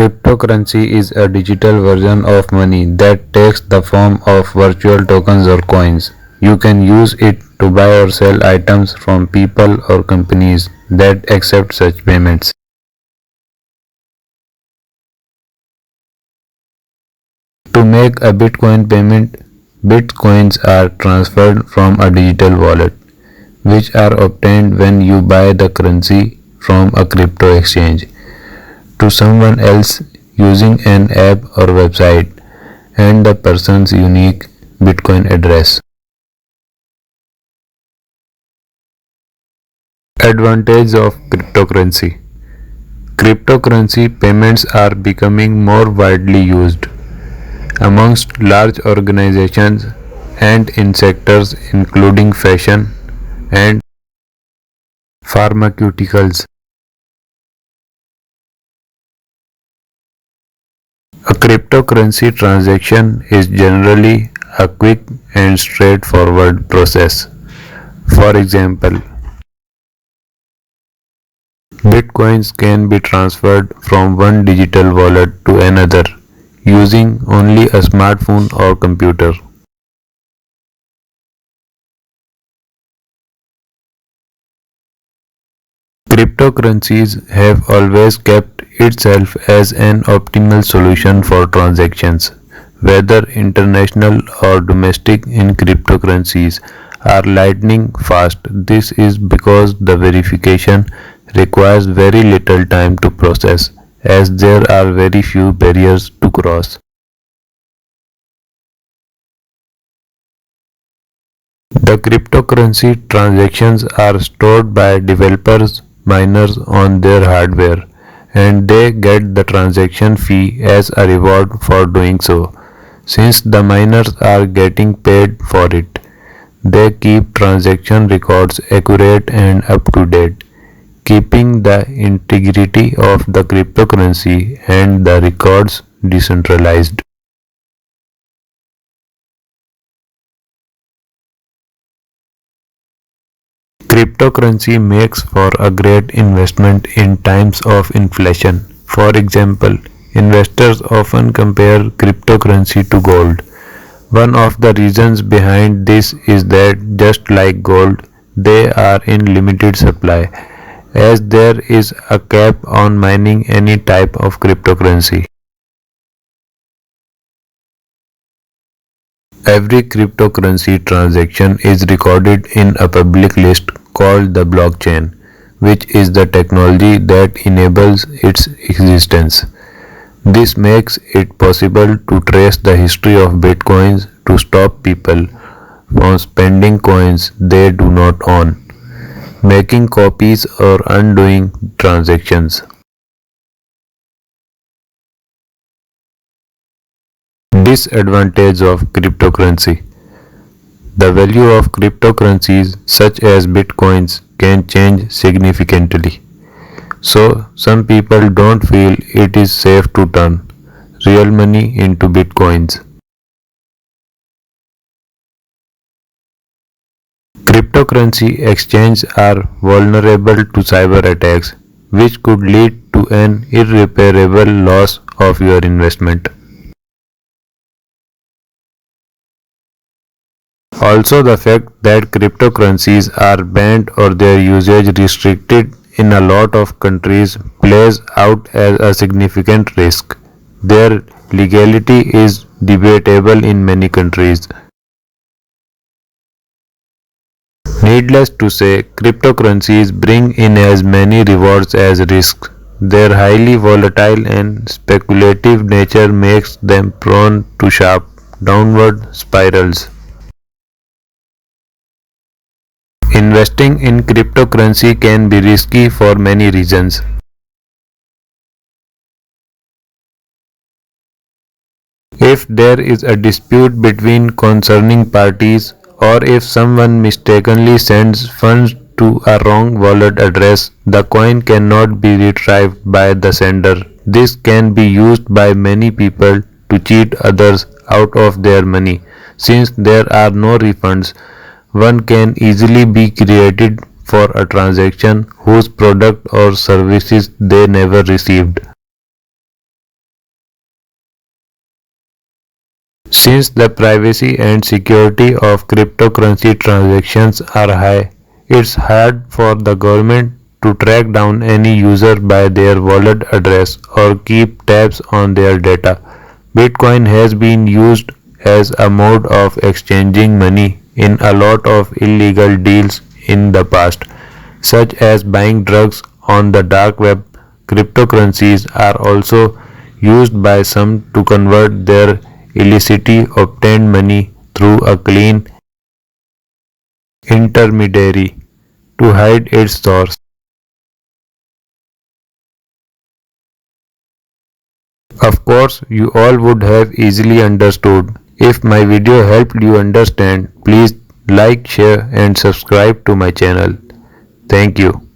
Cryptocurrency is a digital version of money that takes the form of virtual tokens or coins. You can use it to buy or sell items from people or companies that accept such payments. To make a Bitcoin payment, Bitcoins are transferred from a digital wallet, which are obtained when you buy the currency from a crypto exchange, to someone else using an app or website and the person's unique Bitcoin address. Advantage of cryptocurrency. Cryptocurrency payments are becoming more widely used amongst large organizations and in sectors including fashion and pharmaceuticals. A cryptocurrency transaction is generally a quick and straightforward process. For example, Bitcoins can be transferred from one digital wallet to another using only a smartphone or computer. Cryptocurrencies have always kept itself as an optimal solution for transactions, whether international or domestic in cryptocurrencies are lightning fast. This is because the verification requires very little time to process, as there are very few barriers to cross. The cryptocurrency transactions are stored by developers miners on their hardware, and they get the transaction fee as a reward for doing so. Since the miners are getting paid for it, they keep transaction records accurate and up to date, keeping the integrity of the cryptocurrency and the records decentralized. Cryptocurrency makes for a great investment in times of inflation. For example, investors often compare cryptocurrency to gold. One of the reasons behind this is that, just like gold, they are in limited supply, as there is a cap on mining any type of cryptocurrency. Every cryptocurrency transaction is recorded in a public list called the blockchain, which is the technology that enables its existence. This makes it possible to trace the history of bitcoins to stop people from spending coins they do not own, making copies or undoing transactions. Disadvantage of cryptocurrency. The value of cryptocurrencies such as bitcoins can change significantly. So some people don't feel it is safe to turn real money into bitcoins. Cryptocurrency exchanges are vulnerable to cyber attacks, which could lead to an irreparable loss of your investment. Also, the fact that cryptocurrencies are banned or their usage restricted in a lot of countries plays out as a significant risk. Their legality is debatable in many countries. Needless to say, cryptocurrencies bring in as many rewards as risks. Their highly volatile and speculative nature makes them prone to sharp downward spirals. Investing in cryptocurrency can be risky for many reasons. If there is a dispute between concerning parties, or if someone mistakenly sends funds to a wrong wallet address, the coin cannot be retrieved by the sender. This can be used by many people to cheat others out of their money. Since there are no refunds, one can easily be created for a transaction whose product or services they never received. Since the privacy and security of cryptocurrency transactions are high, it's hard for the government to track down any user by their wallet address or keep tabs on their data. Bitcoin has been used as a mode of exchanging money in a lot of illegal deals in the past, such as buying drugs on the dark web. Cryptocurrencies are also used by some to convert their illicitly obtained money through a clean intermediary to hide its source. Of course, you all would have easily understood. If my video helped you understand, please like, share and subscribe to my channel. Thank you.